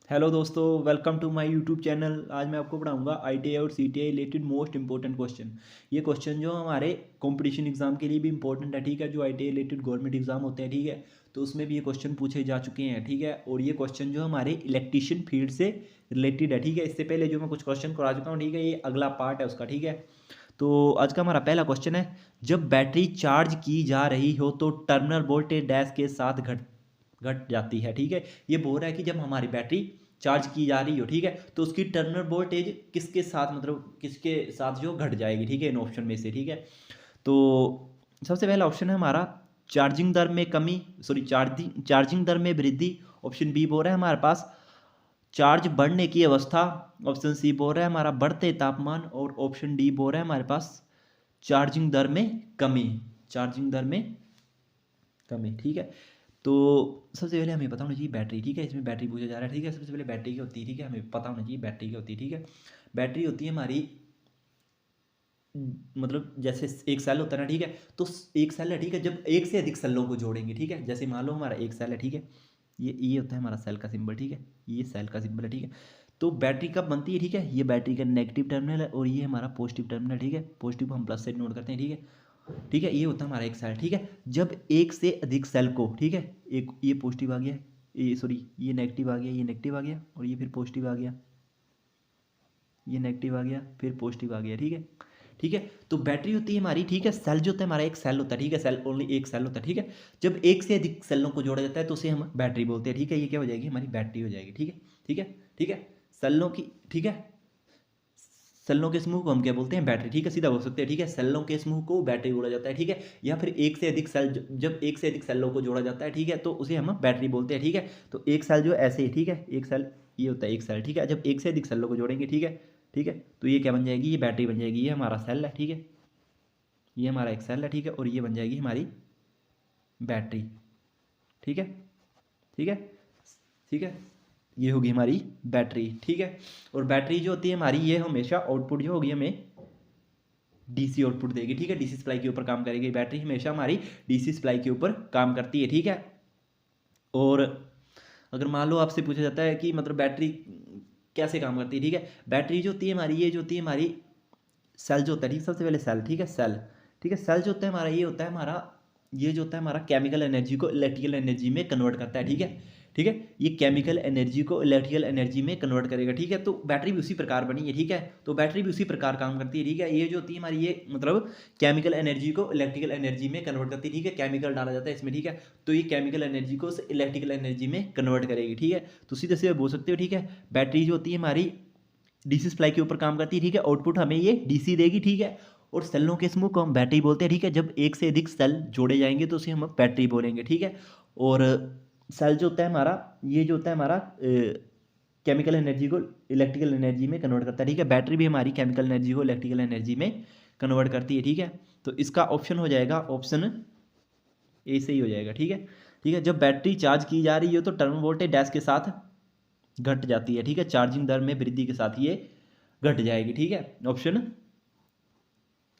Hello दोस्तों, welcome to my YouTube channel. आज मैं आपको पढ़ाऊंगा आईटीआई और CTI related most important question. ये क्वेश्चन जो हमारे कंपटीशन एग्जाम के लिए भी इंपॉर्टेंट है, ठीक है। जो आईटीआई रिलेटेड गवर्नमेंट एग्जाम होते हैं, ठीक है, तो उसमें भी ये क्वेश्चन पूछे जा चुके हैं, ठीक है। और ये क्वेश्चन जो हमारे इलेक्ट्रीशियन फील्ड से रिलेटेड है, ठीक है। इससे पहले जो मैं कुछ क्वेश्चन करा चुका हूँ, ठीक है, ये अगला पार्ट है उसका, ठीक है। तो आज का हमारा पहला क्वेश्चन है, जब बैटरी चार्ज की जा रही हो तो टर्मिनल वोल्टेज डैश के साथ घट घट जाती है, ठीक है। ये बोल रहा है कि जब हमारी बैटरी चार्ज की जा रही हो, ठीक है, तो उसकी टर्मिनल वोल्टेज किसके साथ, मतलब किसके साथ जो घट जाएगी, ठीक है, इन ऑप्शन में से, ठीक है। तो सबसे पहला ऑप्शन है हमारा चार्जिंग दर में कमी, सॉरी चार्जिंग दर में वृद्धि। ऑप्शन बी बोल रहा है हमारे पास चार्ज बढ़ने की अवस्था। ऑप्शन सी बोल रहा है हमारा बढ़ते तापमान। और ऑप्शन डी बोल रहा है हमारे पास चार्जिंग दर में कमी। चार्जिंग दर में कमी, ठीक है। तो सबसे पहले हमें पता होना चाहिए बैटरी, ठीक है। इसमें बैटरी पूछा जा रहा है, ठीक है। सबसे पहले बैटरी क्या होती है, ठीक है, हमें पता होना चाहिए बैटरी क्या होती है, ठीक है। बैटरी होती है हमारी, मतलब जैसे एक सेल होता है ना, ठीक है, तो एक सेल है, ठीक है, जब एक से अधिक सेलों को जोड़ेंगे, ठीक है, जैसे मान लो हमारा एक सेल है, ठीक है, ये होता है हमारा सेल का सिंबल, ठीक है, ये सेल का सिंबल है, ठीक है। तो बैटरी कब बनती है, ठीक है, ये बैटरी का नेगेटिव टर्मिनल है और ये हमारा पॉजिटिव टर्मिनल, ठीक है। पॉजिटिव हम प्लस से नोट करते हैं, ठीक है, ठीक है। ये होता है हमारा एक सेल, ठीक है। जब एक से अधिक सेल को, ठीक है, एक ये पॉजिटिव आ गया, ये सॉरी ये नेगेटिव आ गया, ये नेगेटिव आ गया और ये फिर पॉजिटिव आ गया, ये नेगेटिव आ गया, फिर पॉजिटिव आ गया, ठीक है, ठीक है। तो बैटरी होती है हमारी, ठीक है, सेल जो होता है हमारा एक सेल होता है, ठीक है, सेल ओनली एक सेल होता है, ठीक है। जब एक से अधिक सेलों को जोड़ा जाता है तो उसे हम बैटरी बोलते हैं, ठीक है। ये क्या हो जाएगी, हमारी बैटरी हो जाएगी, ठीक है, ठीक है, ठीक है। सेलों की, ठीक है, सेलों के समूह को हम क्या बोलते हैं, बैटरी, ठीक है, सीधा बोल सकते हैं, ठीक है। सेलों के समूह को बैटरी बोला जाता है, ठीक है। या फिर एक से अधिक सेल, जब एक से अधिक सेलों को जोड़ा जाता है, ठीक है, तो उसे हम बैटरी बोलते हैं, ठीक है। तो एक सेल जो ऐसे ही, ठीक है, एक सेल ये होता है एक सेल, ठीक है। जब एक से अधिक सेलों को जोड़ेंगे, ठीक है, ठीक है, तो ये क्या बन जाएगी, ये बैटरी बन जाएगी। ये हमारा सेल है, ठीक है, ये हमारा एक सेल है, ठीक है, और ये बन जाएगी हमारी बैटरी, ठीक है, ठीक है, ठीक है। ये होगी हमारी बैटरी, ठीक है। और बैटरी जो होती है हमारी, ये हमेशा आउटपुट जो होगी हमें डीसी आउटपुट देगी, ठीक है, डीसी सप्लाई के ऊपर काम करेगी। बैटरी हमेशा हमारी डीसी सप्लाई के ऊपर काम करती है, ठीक है। और अगर मान लो आपसे पूछा जाता है कि मतलब बैटरी कैसे काम करती है, ठीक है, बैटरी जो होती है हमारी, ये जो होती है हमारी सेल जो होता है, ठीक है, सबसे पहले सेल, ठीक है, सेल, ठीक है, सेल जो होता है हमारा, ये होता है हमारा, ये जो होता है हमारा केमिकल एनर्जी को इलेक्ट्रिकल एनर्जी में कन्वर्ट करता है, ठीक है, ठीक है। ये केमिकल एनर्जी को इलेक्ट्रिकल एनर्जी में कन्वर्ट करेगा, ठीक है। तो बैटरी भी उसी प्रकार बनी है, ठीक है। तो बैटरी भी उसी प्रकार काम करती है, ठीक है। ये जो होती है हमारी, ये मतलब केमिकल एनर्जी को इलेक्ट्रिकल एनर्जी में कन्वर्ट करती है, ठीक है। केमिकल डाला जाता है इसमें, ठीक है, तो ये केमिकल एनर्जी को इलेक्ट्रिकल एनर्जी में कन्वर्ट करेगी, ठीक है। तो सीधे सीधे बोल सकते हो, ठीक है, बैटरी जो होती है हमारी डीसी सप्लाई के ऊपर काम करती है, ठीक है। आउटपुट हमें ये डीसी देगी, ठीक है। और सेलों के समूह को हम बैटरी बोलते हैं, ठीक है। जब एक से अधिक सेल जोड़े जाएंगे तो उसे हम बैटरी बोलेंगे, ठीक है। और सेल जो होता है हमारा, ये जो होता है हमारा केमिकल एनर्जी को इलेक्ट्रिकल एनर्जी में कन्वर्ट करता है, ठीक है। बैटरी भी हमारी केमिकल एनर्जी को इलेक्ट्रिकल एनर्जी में कन्वर्ट करती है, ठीक है। तो इसका ऑप्शन हो जाएगा ऑप्शन ए से ही हो जाएगा, ठीक है, ठीक है। जब बैटरी चार्ज की जा रही हो तो टर्मिनल वोल्टेज डैश के साथ घट जाती है, ठीक है। चार्जिंग दर में वृद्धि के साथ ये घट जाएगी, ठीक है। ऑप्शन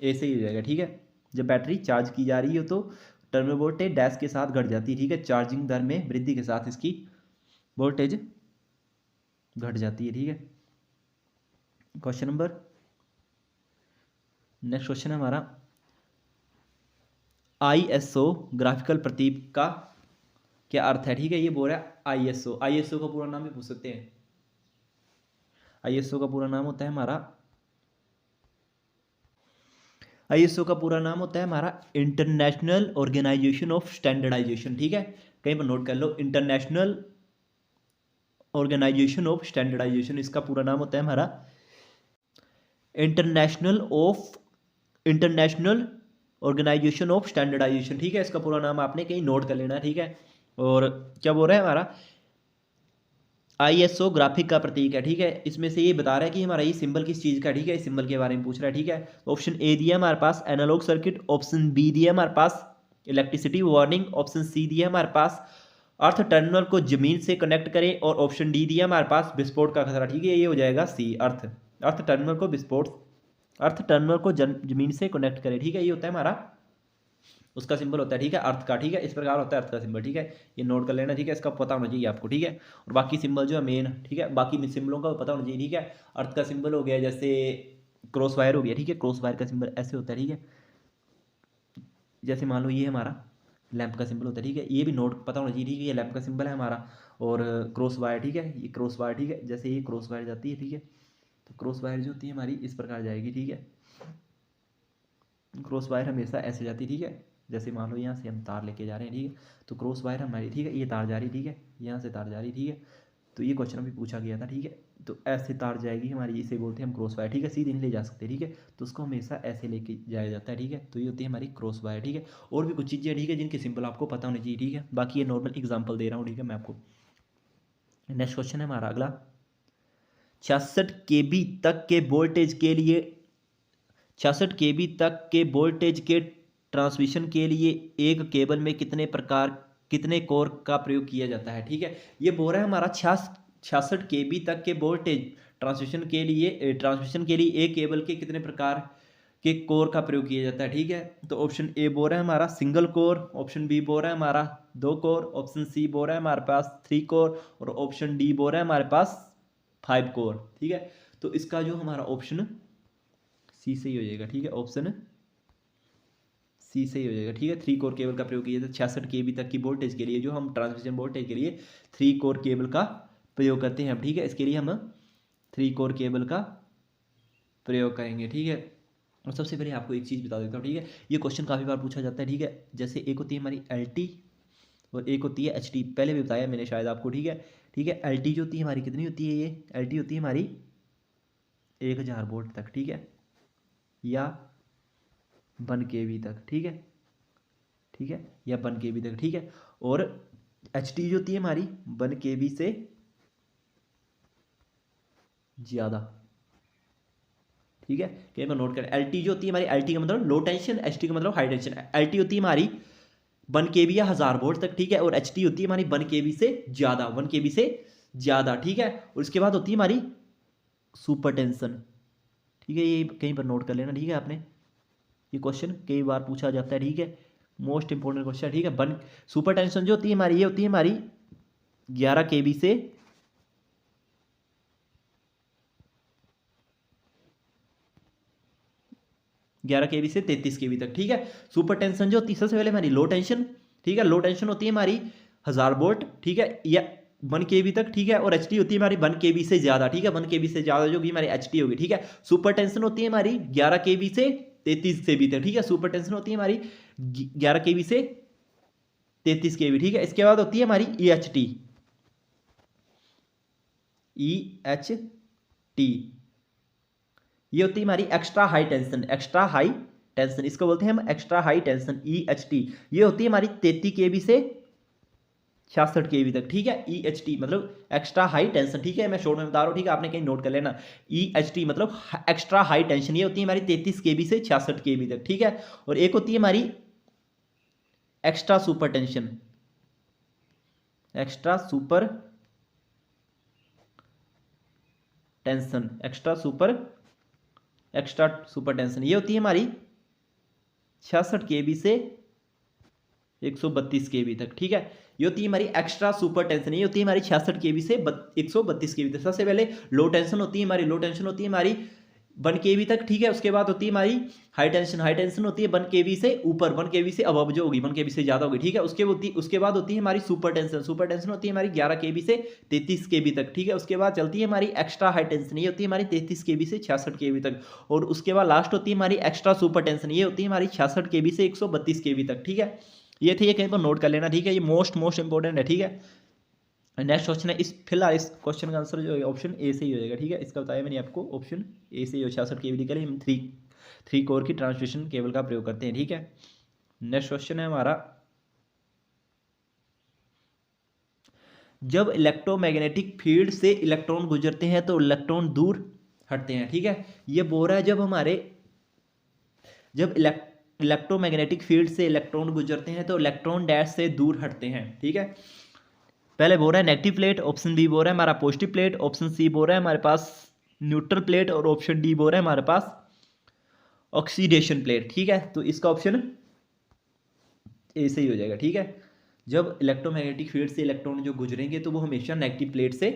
ए से ही हो जाएगा, ठीक है। जब बैटरी चार्ज की जा रही हो तो टर्मिनल वोल्टेज डैश के साथ घट जाती है, ठीक है। चार्जिंग दर में वृद्धि के साथ इसकी वोल्टेज घट जाती है, ठीक है। क्वेश्चन नंबर नेक्स्ट क्वेश्चन है हमारा, आईएसओ ग्राफिकल प्रतीक का क्या अर्थ है, ठीक है। ये बोल रहा है आईएसओ, आईएसओ का पूरा नाम भी पूछ सकते हैं। आईएसओ का पूरा नाम होता है हमारा, आईएसओ का पूरा नाम होता है हमारा इंटरनेशनल ऑर्गेनाइजेशन ऑफ स्टैंडर्डाइजेशन, ठीक है। कहीं पर नोट कर लो, इंटरनेशनल ऑर्गेनाइजेशन ऑफ स्टैंडर्डाइजेशन, इसका पूरा नाम होता है हमारा इंटरनेशनल ऑर्गेनाइजेशन ऑफ स्टैंडर्डाइजेशन, ठीक है। इसका पूरा नाम आपने कहीं नोट कर लेना है, ठीक है। और क्या बोल रहा है हमारा, आईएसओ ग्राफिक का प्रतीक है, ठीक है। इसमें से ये बता रहा है कि हमारा ये सिंबल किस चीज़ का है, ठीक है, इस सिंबल के बारे में पूछ रहा है, ठीक है। ऑप्शन ए दिया हमारे पास एनालॉग सर्किट, ऑप्शन बी दिया हमारे पास इलेक्ट्रिसिटी वार्निंग, ऑप्शन सी दिया हमारे पास अर्थ टर्मिनल को जमीन से कनेक्ट करें, और ऑप्शन डी दिया हमारे पास विस्फोट का खतरा, ठीक है। ये हो जाएगा सी, अर्थ अर्थ टर्मिनल को विस्फोट, अर्थ टर्मिनल को जमीन से कनेक्ट करें, ठीक है। ये होता है हमारा उसका सिंबल होता है, ठीक है, अर्थ का, ठीक है, इस प्रकार होता है अर्थ का सिंबल, ठीक है, ये नोट कर लेना, ठीक है, इसका पता होना चाहिए आपको, ठीक है। और बाकी सिंबल जो है मेन, ठीक है, बाकी सिंबलों का पता होना चाहिए, ठीक है। अर्थ का सिंबल हो गया जैसे क्रॉस वायर हो गया, ठीक है, क्रॉस वायर का सिंबल ऐसे होता है, ठीक है। जैसे मान लो ये हमारा लैंप का सिंबल होता है, ठीक है, ये भी नोट पता होना चाहिए, ठीक है, ये लैंप का सिंबल है हमारा। और क्रॉस वायर, ठीक है, ये क्रॉस वायर, ठीक है, जैसे ये क्रॉस वायर जाती है, ठीक है, तो क्रॉस वायर जो होती है हमारी इस प्रकार जाएगी, ठीक है। क्रॉस वायर हमेशा ऐसे जाती है, ठीक है, जैसे मान लो यहाँ से हम तार लेके जा रहे हैं, ठीक है, तो क्रॉस वायर हमारी, ठीक है, ये तार जा रही, ठीक है, यहाँ से तार जा रही, ठीक है, तो ये क्वेश्चन अभी पूछा गया था, ठीक है, तो ऐसे तार जाएगी हमारी, इसे बोलते हैं हम क्रॉस वायर, ठीक है, सीधे नहीं ले जा सकते, ठीक है, तो उसको हमेशा ऐसे लेके जाया जाता है, ठीक है, तो ये होती है हमारी क्रॉस वायर, ठीक है। और भी कुछ चीज़ें, ठीक है, जिनके सिंबल आपको पता होने चाहिए, ठीक है, बाकी ये नॉर्मल एग्जाम्पल दे रहा हूँ, ठीक है, मैं आपको। नेक्स्ट क्वेश्चन है हमारा अगला, 66 kb तक के वोल्टेज के लिए 66 kb तक के वोल्टेज के ट्रांसमिशन के लिए एक केबल में कितने कोर का प्रयोग किया जाता है, ठीक है। ये बोल रहा है हमारा 66 kb तक के वोल्टेज ट्रांसमिशन के लिए एक केबल के कितने प्रकार के कोर का प्रयोग किया जाता है, ठीक है। तो ऑप्शन ए बोल रहा है हमारा सिंगल कोर, ऑप्शन बी बोल रहा है हमारा 2 कोर, ऑप्शन सी बोल रहा है हमारे पास 3 कोर, और ऑप्शन डी बोल रहा है हमारे पास 5 कोर, ठीक है। तो इसका जो हमारा ऑप्शन सी से ही हो जाएगा, ठीक है, ऑप्शन सी से ही हो जाएगा, ठीक है। 3 कोर केबल का प्रयोग किया जाता है 66 kb तक की वोल्टेज के लिए, जो हम ट्रांसमिशन वोल्टेज के लिए 3 कोर केबल का प्रयोग करते हैं, ठीक है, इसके लिए हम 3 कोर केबल का प्रयोग करेंगे, ठीक है। और सबसे पहले आपको एक चीज़ बता देता हूँ, ठीक है, ये क्वेश्चन काफ़ी बार पूछा जाता है, ठीक है, जैसे एक होती है हमारी LT और एक होती है HT, पहले भी बताया मैंने शायद आपको, ठीक है, ठीक है। LT जो होती है हमारी कितनी होती है, ये LT होती है हमारी 1000 वोल्ट तक, ठीक है, या 1 kV तक, ठीक है, ठीक है, या 1 kV तक, ठीक है। और HT जो होती है हमारी 1 kV से ज़्यादा, ठीक है, कहीं पर नोट करें। LT जो होती है हमारी, LT का मतलब लो टेंशन, HT का मतलब हाई टेंशन। LT होती है हमारी 1 kV या 1000 वोल्ट तक, ठीक है, और HT होती है हमारी 1 kV से ज़्यादा, 1 kV से ज़्यादा, ठीक है। और उसके बाद होती है हमारी सुपर टेंशन, ठीक है, ये कहीं पर नोट कर लेना, ठीक है, आपने ये क्वेश्चन कई बार पूछा जाता है, ठीक है, मोस्ट इंपॉर्टेंट क्वेश्चन, ठीक है। 1 सुपर टेंशन जो होती है हमारी, ये होती है हमारी 11 kV से 11 kV से 33 kV तक, ठीक है। सुपर टेंशन जो होती है सबसे पहले हमारी लो टेंशन, ठीक है, लो टेंशन होती है हमारी 1000 वोल्ट, ठीक है, या 1 kV तक, ठीक है। और HT होती है हमारी 1 kV से ज़्यादा, ठीक है, 1 kV से ज़्यादा जो कि हमारी HT होगी, ठीक है। सुपर टेंशन होती है हमारी 11 kV से 33 kV तक, ठीक है, सुपर टेंशन होती है हमारी 11 kV से 33 kV, ठीक है। इसके बाद होती है हमारी EHT, ये होती है हमारी extra high tension, extra high tension, इसको बोलते हैं हम एक्स्ट्रा हाई टेंशन, EHT। ये होती है हमारी 33 kV से 66 kV तक, ठीक है। EHT मतलब एक्स्ट्रा हाई टेंशन, ठीक है, मैं शॉर्ट में बता रहा हूँ, ठीक है, आपने कहीं नोट कर लेना। EHT मतलब एक्स्ट्रा हाई टेंशन, ये होती है हमारी 33 kV से 66 kV तक, ठीक है। और एक होती है हमारी extra super tension, extra super tension, extra super tension, ये होती है हमारी 66 kV से 132 kV तक, ठीक है। ये होती है हमारी एक्स्ट्रा सुपर टेंशन, ये होती है हमारी 66 kV से 132 kV तक। सबसे पहले लो टेंशन होती है हमारी, लो टेंशन होती है हमारी 1 kV तक, ठीक है। उसके बाद होती है हमारी हाई टेंशन, हाई टेंशन होती है 1 kV से ऊपर, 1 kV से अबव जो होगी, 1 kV से ज़्यादा होगी, ठीक है। उसके बाद होती है हमारी सुपर टेंशन, सुपर टेंशन होती है हमारी 11 kV से 33 kV तक, ठीक है। उसके बाद चलती है हमारी एक्स्ट्रा हाई टेंशन, ये होती है हमारी 33 kV से 66 kV तक। और उसके बाद लास्ट होती है हमारी एक्स्ट्रा सुपर टेंशन, ये होती है हमारी 66 kV से 132 kV तक, ठीक है। ये थे, ये कहीं पर नोट कर लेना, ठीक है, ये मोस्ट इंपॉर्टेंट है, ठीक है। नेक्स्ट क्वेश्चन है, इस फिलहाल इस क्वेश्चन का आंसर जो है ऑप्शन ए से ही हो जाएगा, ठीक है, इसका बताया मैंने आपको, ऑप्शन ए से ही हो। 66 kV के लिए हम थ्री कोर की ट्रांसमिशन केबल का प्रयोग करते हैं, ठीक है। नेक्स्ट क्वेश्चन है हमारा, जब इलेक्ट्रोमैग्नेटिक फील्ड से इलेक्ट्रॉन गुजरते हैं तो इलेक्ट्रॉन दूर हटते हैं, ठीक है। ये बोल रहा है जब इलेक्ट्रोमैग्नेटिक फील्ड से इलेक्ट्रॉन गुजरते हैं तो इलेक्ट्रॉन डैश से दूर हटते हैं, ठीक है। पहले बोल रहा है नेगेटिव प्लेट, ऑप्शन बी बोल रहा है हमारा पॉजिटिव प्लेट, ऑप्शन सी बोल रहा है हमारे पास न्यूट्रल प्लेट, और ऑप्शन डी बोल रहा है हमारे पास ऑक्सीडेशन प्लेट, ठीक है। तो इसका ऑप्शन ए सही हो जाएगा, ठीक है। जब इलेक्ट्रोमैग्नेटिक फील्ड से इलेक्ट्रॉन जो गुजरेंगे तो वो हमेशा नेगेटिव प्लेट से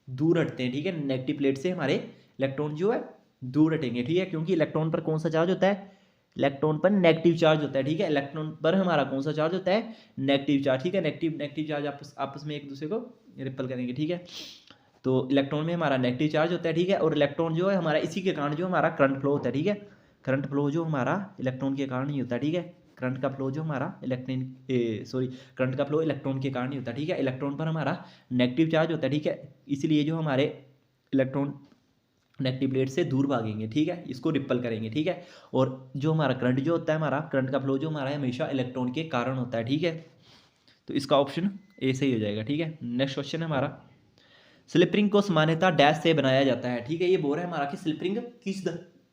दूर हटते हैं, ठीक है। नेगेटिव प्लेट से हमारे इलेक्ट्रॉन जो है दूर हटेंगे, ठीक है, क्योंकि इलेक्ट्रॉन पर कौन सा चार्ज होता है, इलेक्ट्रॉन पर नेगेटिव चार्ज होता है, ठीक है। इलेक्ट्रॉन पर हमारा कौन सा चार्ज होता है, नेगेटिव चार्ज, ठीक है। नेगेटिव नेगेटिव चार्ज आपस में एक दूसरे को रिपल करेंगे, ठीक है। तो इलेक्ट्रॉन में हमारा नेगेटिव चार्ज होता है, ठीक है, और इलेक्ट्रॉन जो है हमारा इसी के कारण जो हमारा करंट फ्लो होता है, ठीक है। करंट फ्लो जो हमारा इलेक्ट्रॉन के कारण ही होता है, ठीक है। करंट का फ्लो जो हमारा करंट का फ्लो इलेक्ट्रॉन के कारण ही होता है, ठीक है। इलेक्ट्रॉन पर हमारा नेगेटिव चार्ज होता है, ठीक है, इसलिए जो हमारे इलेक्ट्रॉन नेगेटिव प्लेट से दूर भागेंगे, ठीक है, इसको रिपल करेंगे, ठीक है। और जो हमारा करंट जो होता है, हमारा करंट का फ्लो जो हमारा हमेशा इलेक्ट्रॉन के कारण होता है, ठीक है। तो इसका ऑप्शन ए सही हो जाएगा, ठीक है। नेक्स्ट क्वेश्चन है हमारा, स्लिप रिंग को सामान्यतः डैश से बनाया जाता है, ठीक है। ये बोल रहा है हमारा कि स्लिप रिंग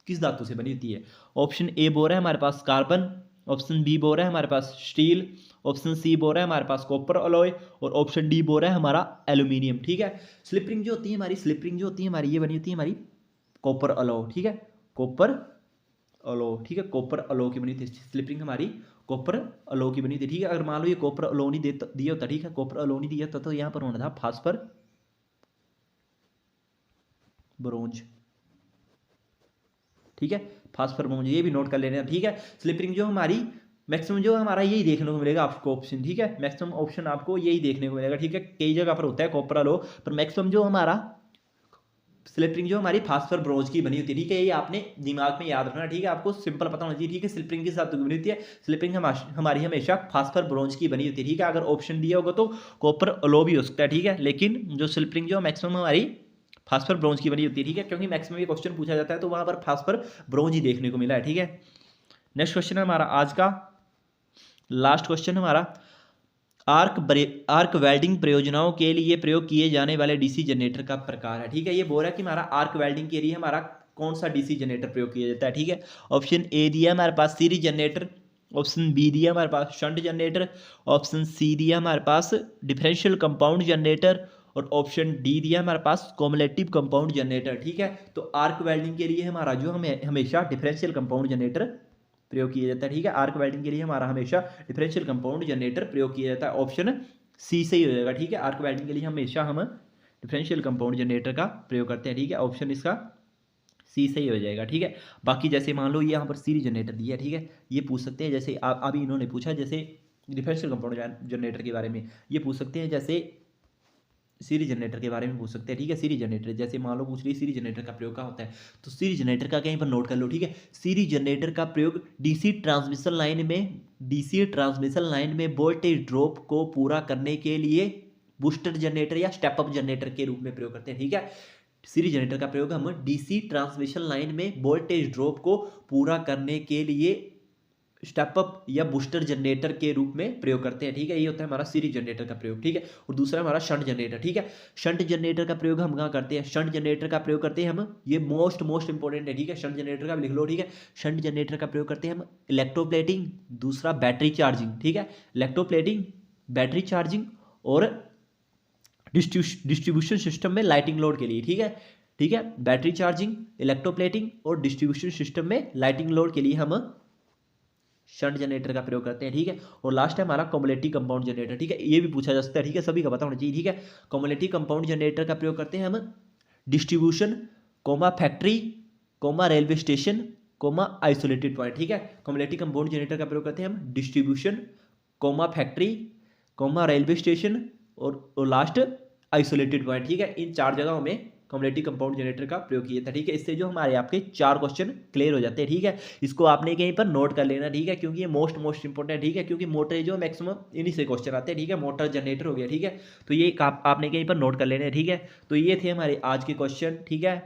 किस धातु से बनी होती है। ऑप्शन ए बोल रहा है हमारे पास कार्बन, ऑप्शन बी बोल रहा है हमारे पास स्टील, ऑप्शन सी बोल रहा है हमारे पास कॉपर अलॉय, और ऑप्शन डी बोल रहा है हमारा एल्यूमिनियम, ठीक है। स्लिप रिंग जो होती है हमारी, स्लिप रिंग जो होती है हमारी, ये बनी होती है हमारी कॉपर अलॉय, ठीक है, कॉपर अलॉय, ठीक है, कॉपर अलॉय की बनी थी स्लिप रिंग हमारी, कॉपर अलॉय की बनी थी, ठीक है। अगर मान लो ये कॉपर अलॉय नहीं दिया होता, ठीक है, कॉपर अलॉय नहीं दिया होता तो यहाँ पर होना था फास्फर ब्रोंज, ठीक है, फास्फर ब्रोंज, ये भी नोट कर लेना, ठीक है। स्लिप रिंग जो हमारी मैक्सिमम जो हमारा यही देखने को मिलेगा आपको ऑप्शन, ठीक है, मैक्सिमम ऑप्शन आपको यही देखने को मिलेगा, ठीक है। कई जगह पर होता है कॉपर अलॉय, पर मैक्सिमम जो हमारा स्लिप रिंग जो हमारी फास्फर ब्रोंज की बनी होती है, ठीक है। ये आपने दिमाग में याद रखना, ठीक है, आपको सिंपल पता होना चाहिए, ठीक है। स्लिप रिंग किस धातु की बनी होती है, स्लिप रिंग हमारी हमेशा फास्फर ब्रोंज की बनी होती है, ठीक है। अगर ऑप्शन दिया होगा तो कॉपर अलॉय भी हो सकता है, ठीक है, लेकिन जो स्लिप रिंग जो मैक्सिमम हमारी फास्फर ब्रोंज की बनी होती है, ठीक है, क्योंकि मैक्सिमम ये क्वेश्चन पूछा जाता है तो वहां पर फास्फर ब्रोंज ही देखने को मिला है, ठीक है। नेक्स्ट क्वेश्चन है हमारा आज का लास्ट क्वेश्चन हमारा, आर्क वेल्डिंग प्रयोजनाओं के लिए प्रयोग किए जाने वाले डीसी जनरेटर का प्रकार है, ठीक है। ये बोल रहा है कि हमारा आर्क वेल्डिंग के लिए हमारा कौन सा डीसी जनरेटर प्रयोग किया जाता है, ठीक है। ऑप्शन ए दिया हमारे पास सीरीज जनरेटर, ऑप्शन बी दिया हमारे पास शंट जनरेटर, ऑप्शन सी दिया हमारे पास डिफरेंशियल कंपाउंड जनरेटर, और ऑप्शन डी दिया हमारे पास कॉमुलेटिव कंपाउंड जनरेटर, ठीक है। तो आर्क वेल्डिंग के लिए हमारा जो हमेशा डिफरेंशियल कंपाउंड जनरेटर प्रयोग किया जाता है, ठीक है। आर्क वेल्डिंग के लिए हमारा हमेशा डिफरेंशियल कंपाउंड जनरेटर प्रयोग किया जाता है, ऑप्शन सी सही हो जाएगा, ठीक है। आर्क वेल्डिंग के लिए हमेशा हम डिफरेंशियल कंपाउंड जनरेटर का प्रयोग करते हैं, ठीक है, ऑप्शन इसका सी सही हो जाएगा, ठीक है। बाकी जैसे मान लो यहाँ पर सीरीज जनरेटर दिया है, ठीक है, ये पूछ सकते हैं जैसे आप अभी इन्होंने पूछा जैसे डिफरेंशियल कंपाउंड जनरेटर के बारे में, ये पूछ सकते हैं जैसे सीरीज जनरेटर के बारे में पूछ सकते हैं, ठीक है। सीरीज जनरेटर जैसे मान लो पूछ रही सीरीज जनरेटर का प्रयोग क्या होता है, तो सीरीज जनरेटर का कहीं पर नोट कर लो, ठीक है। सीरीज जनरेटर का प्रयोग डीसी ट्रांसमिशन लाइन में वोल्टेज ड्रॉप को पूरा करने के लिए बूस्टर जनरेटर या स्टेप अप जनरेटर के रूप में प्रयोग करते हैं, ठीक है। सीरीज जनरेटर का प्रयोग हम डीसी ट्रांसमिशन लाइन में वोल्टेज ड्रॉप को पूरा करने के लिए स्टेप अप या बूस्टर जनरेटर के रूप में प्रयोग करते हैं, ठीक है। ये होता है हमारा सीरीज जनरेटर का प्रयोग, ठीक है। और दूसरा हमारा शंट जनरेटर, ठीक है। शंट जनरेटर का प्रयोग हम कहाँ करते हैं, शंट जनरेटर का प्रयोग करते हैं हम, ये मोस्ट इंपॉर्टेंट है, ठीक है। शंट जनरेटर का लिख लो, ठीक है। शंट जनरेटर का प्रयोग करते हैं हम इलेक्ट्रोप्लेटिंग, दूसरा बैटरी चार्जिंग, ठीक है, इलेक्ट्रोप्लेटिंग, बैटरी चार्जिंग और डिस्ट्रीब्यूशन सिस्टम में लाइटिंग लोड के लिए, ठीक है, ठीक है। बैटरी चार्जिंग, इलेक्ट्रोप्लेटिंग और डिस्ट्रीब्यूशन सिस्टम में लाइटिंग लोड के लिए हम शंट जनरेटर का प्रयोग करते हैं, ठीक है। और लास्ट है हमारा कॉमुलेटिव कंपाउंड जनरेटर, ठीक है, ये भी पूछा जा सकता है, ठीक है, सभी का पता होना चाहिए, ठीक है। कॉमुलेटिव कंपाउंड जनरेटर का प्रयोग करते हैं हम distribution, factory, railway station, isolated point, ठीक है। कॉमुलेटिव कंपाउंड जनरेटर का प्रयोग करते हैं हम डिस्ट्रीब्यूशन, फैक्ट्री, रेलवे स्टेशन और लास्ट आइसोलेटेड पॉइंट, ठीक है। इन 4 जगहों में कॉमुलेटिव कंपाउंड जनरेटर का प्रयोग किया था, ठीक है। इससे जो हमारे आपके 4 क्वेश्चन क्लियर हो जाते हैं, ठीक है। इसको आपने कहीं पर नोट कर लेना, ठीक है, क्योंकि ये मोस्ट इंपॉर्टेंट है, ठीक है, क्योंकि मोटर जो मैक्सिमम इन्हीं से क्वेश्चन आते हैं, ठीक है। मोटर जनरेटर हो गया, ठीक है, तो ये आपने कहीं पर नोट कर लेना है, ठीक है। तो ये थे हमारे आज के क्वेश्चन, ठीक है।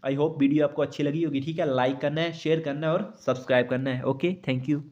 आई होप वीडियो आपको अच्छी लगी होगी, ठीक है। लाइक करना है, शेयर करना है और सब्सक्राइब करना है। Okay, thank you.